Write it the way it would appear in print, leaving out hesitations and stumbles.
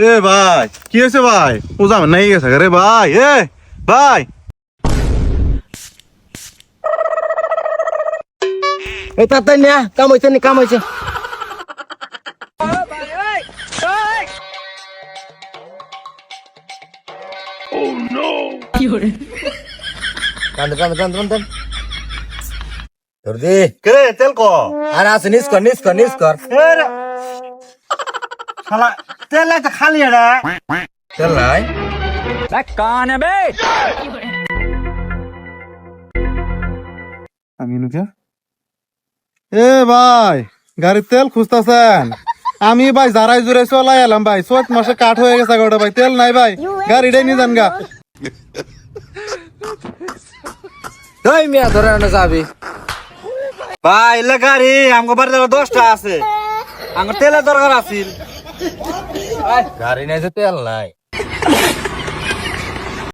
এ ভাই কি হয়েছে ভাই? ও যাবেন নাই গেছে রে ভাই। ভাই এই তাড়াতাড়ি না, কাম হয়েছে। ধর দি। কে তেল ক আর আছে নিস কর। শালা তেল লাগছে খালি এটা। চল নাই। আমি নুকে এ ভাই গাড়ির তেল খুঁজতেছেন? আমি ভাই জারাই জুড়ে চলাই এলাম ভাই, 7 মাসে কাঠ হয়ে গেছে গোটা ভাই, তেল নাই ভাই, গাড়িটাই নিয়ে যান গা। তুই মিয়া ধরে আনো যাবি। ভাই এলে গাড়ি আমগো বাড়িতে 10টা আছে, আমার তেলের দরকার আছিল। গাড়ি নাই যে তেল নাই।